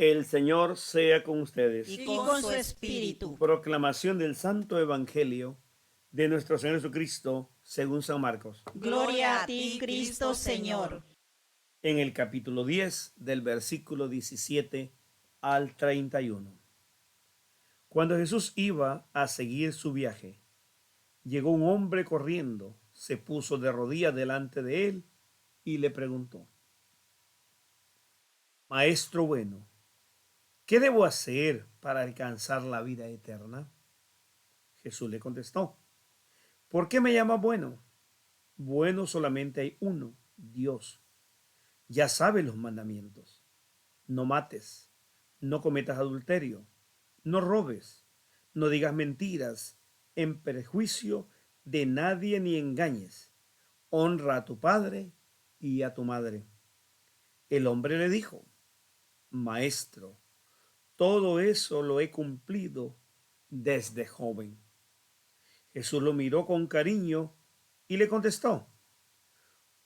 El Señor sea con ustedes. y con su espíritu. Proclamación del Santo Evangelio de nuestro Señor Jesucristo según San Marcos. Gloria a ti, Cristo Señor. En el capítulo 10 del versículo 17 al 31. Cuando Jesús iba a seguir su viaje, llegó un hombre corriendo, se puso de rodillas delante de él y le preguntó: Maestro bueno, ¿qué debo hacer para alcanzar la vida eterna? Jesús le contestó: ¿Por qué me llamas bueno? Bueno solamente hay uno, Dios. Ya sabes los mandamientos: no mates, no cometas adulterio, no robes, no digas mentiras, en perjuicio de nadie ni engañes, honra a tu padre y a tu madre. El hombre le dijo: Maestro, todo eso lo he cumplido desde joven. Jesús lo miró con cariño y le contestó: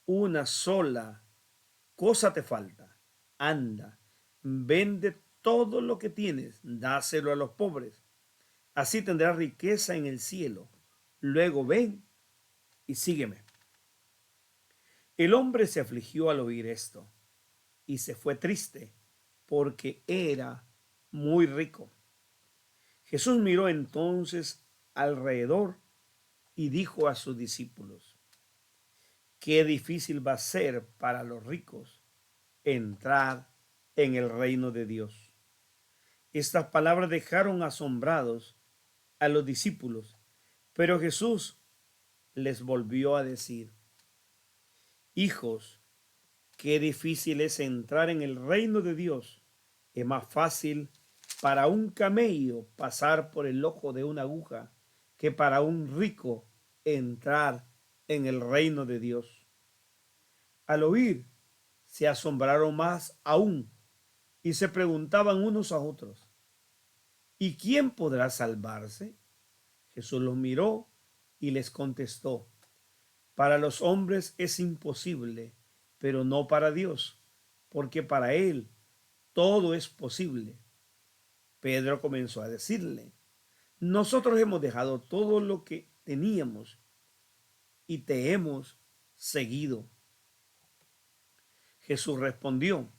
Una sola cosa te falta. Anda, vende todo lo que tienes, dáselo a los pobres. Así tendrás riqueza en el cielo. Luego ven y sígueme. El hombre se afligió al oír esto y se fue triste porque era muy rico. Jesús miró entonces alrededor y dijo a sus discípulos: Qué difícil va a ser para los ricos entrar en el reino de Dios. Estas palabras dejaron asombrados a los discípulos, pero Jesús les volvió a decir: Hijos, qué difícil es entrar en el reino de Dios. Es más fácil para un camello pasar por el ojo de una aguja que para un rico entrar en el reino de Dios. Al oír, se asombraron más aún y se preguntaban unos a otros: ¿Y quién podrá salvarse? Jesús los miró y les contestó: Para los hombres es imposible, pero no para Dios, porque para Él todo es posible. Pedro comenzó a decirle: Nosotros hemos dejado todo lo que teníamos y te hemos seguido. Jesús respondió: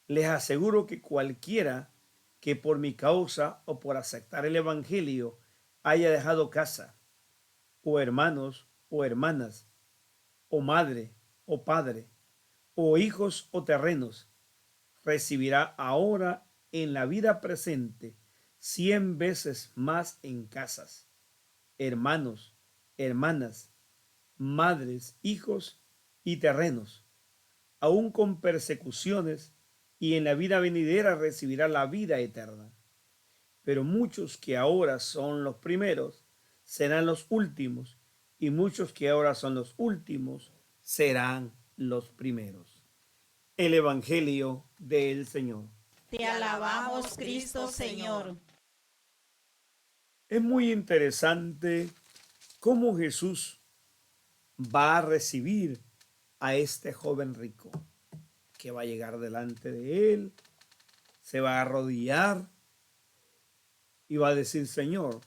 Les aseguro que cualquiera que por mi causa o por aceptar el Evangelio haya dejado casa, o hermanos o hermanas, o madre o padre, o hijos o terrenos, recibirá ahora en la vida presente 100 veces más en casas, hermanos, hermanas, madres, hijos y terrenos, aún con persecuciones, y en la vida venidera recibirá la vida eterna. Pero muchos que ahora son los primeros serán los últimos, y muchos que ahora son los últimos serán los primeros. El Evangelio del Señor. Te alabamos, Cristo Señor. Es muy interesante cómo Jesús va a recibir a este joven rico que va a llegar delante de él, se va a arrodillar y va a decir: Señor,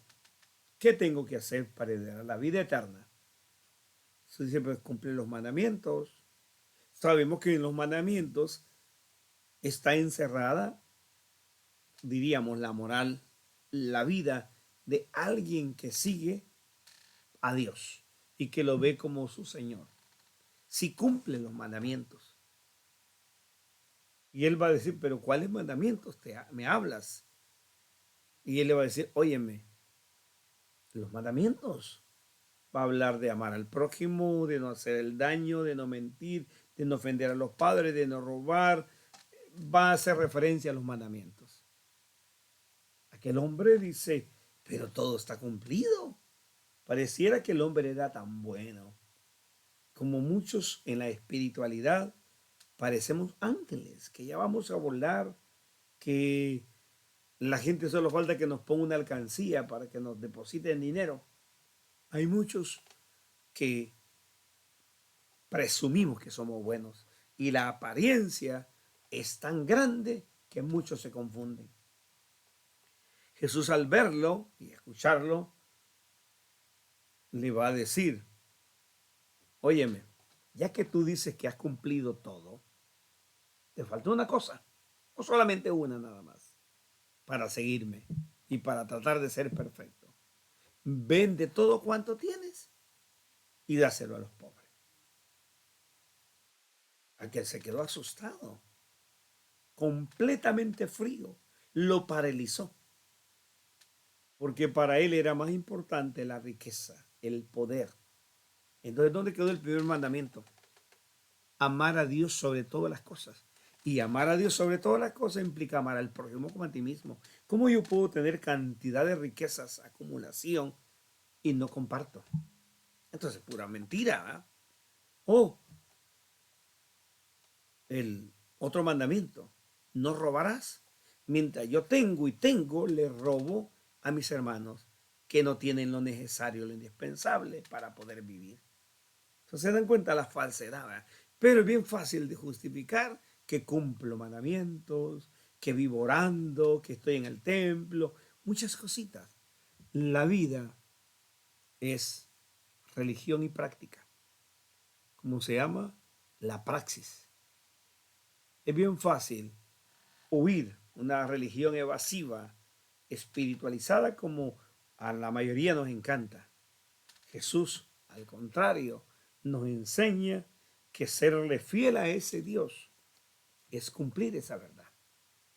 ¿qué tengo que hacer para heredar la vida eterna? Jesús dice: pues cumplir los mandamientos. Sabemos que en los mandamientos está encerrada, diríamos, la moral, la vida de alguien que sigue a Dios y que lo ve como su Señor. Si cumple los mandamientos. Y él va a decir: pero ¿cuáles mandamientos me hablas? Y él le va a decir: óyeme, los mandamientos. Va a hablar de amar al prójimo, de no hacer el daño, de no mentir, de no ofender a los padres, de no robar. Va a hacer referencia a los mandamientos. Aquel hombre dice: pero todo está cumplido. Pareciera que el hombre era tan bueno. Como muchos en la espiritualidad, parecemos ángeles, que ya vamos a volar, que la gente solo falta que nos ponga una alcancía para que nos depositen dinero. Hay muchos que presumimos que somos buenos y la apariencia es tan grande que muchos se confunden. Jesús, al verlo y escucharlo, le va a decir: óyeme, ya que tú dices que has cumplido todo, te falta una cosa, o solamente una nada más, para seguirme y para tratar de ser perfecto. Vende todo cuanto tienes y dáselo a los pobres. Aquel se quedó asustado, completamente frío, lo paralizó, porque para él era más importante la riqueza, el poder. Entonces, ¿dónde quedó el primer mandamiento? Amar a Dios sobre todas las cosas. Y amar a Dios sobre todas las cosas implica amar al prójimo como a ti mismo. ¿Cómo yo puedo tener cantidad de riquezas, acumulación, y no comparto? Entonces, pura mentira, ¿verdad? O el otro mandamiento: no robarás. Mientras yo tengo y tengo, le robo a mis hermanos que no tienen lo necesario, lo indispensable para poder vivir. Entonces se dan cuenta la falsedad, ¿verdad? Pero es bien fácil de justificar que cumplo mandamientos, que vivo orando, que estoy en el templo, muchas cositas. La vida es religión y práctica, como se llama la praxis. Es bien fácil huir una religión evasiva, espiritualizada, como a la mayoría nos encanta. Jesús, al contrario, nos enseña que serle fiel a ese Dios es cumplir esa verdad,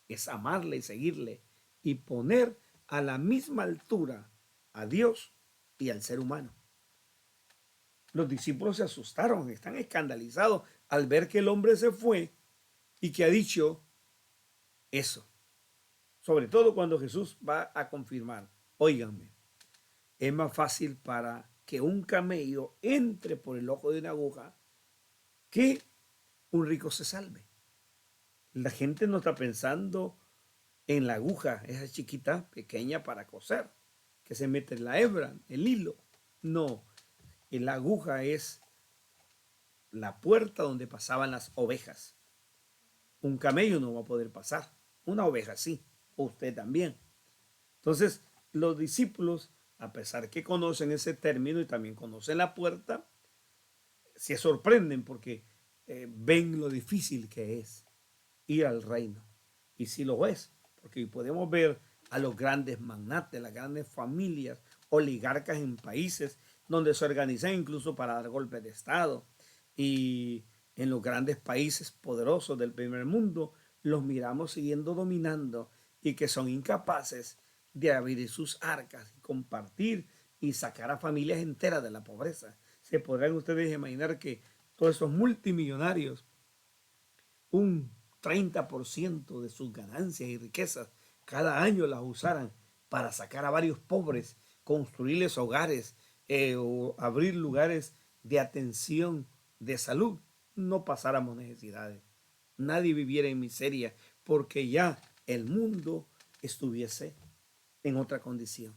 es amarle y seguirle y poner a la misma altura a Dios y al ser humano. Los discípulos se asustaron, están escandalizados al ver que el hombre se fue y que ha dicho eso. Sobre todo cuando Jesús va a confirmar: óiganme, es más fácil para que un camello entre por el ojo de una aguja que un rico se salve. La gente no está pensando en la aguja, esa chiquita, pequeña para coser, que se mete en la hebra, el hilo. No, la aguja es la puerta donde pasaban las ovejas. Un camello no va a poder pasar, una oveja sí, usted también. Entonces, los discípulos, a pesar que conocen ese término y también conocen la puerta, se sorprenden porque ven lo difícil que es ir al reino. Y sí lo es, porque podemos ver a los grandes magnates, las grandes familias, oligarcas en países donde se organizan incluso para dar golpes de Estado. Y en los grandes países poderosos del primer mundo, los miramos siguiendo dominando y que son incapaces de abrir sus arcas y compartir y sacar a familias enteras de la pobreza. ¿Se podrán ustedes imaginar que todos esos multimillonarios, un 30% de sus ganancias y riquezas cada año las usaran para sacar a varios pobres, construirles hogares o abrir lugares de atención de salud? No pasáramos necesidades, nadie viviera en miseria, porque ya el mundo estuviese en otra condición.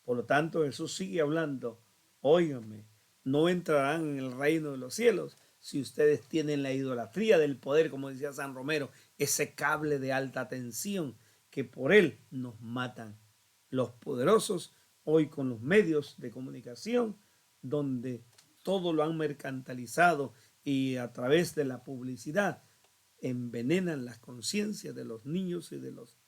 Por lo tanto, Jesús sigue hablando: óiganme, no entrarán en el reino de los cielos si ustedes tienen la idolatría del poder, como decía San Romero, ese cable de alta tensión que por él nos matan los poderosos hoy con los medios de comunicación, donde todo lo han mercantilizado y a través de la publicidad envenenan las conciencias de los niños y de los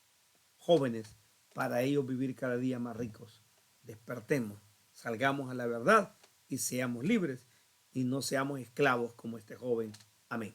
jóvenes para ellos vivir cada día más ricos. Despertemos, salgamos a la verdad y seamos libres y no seamos esclavos como este joven. Amén.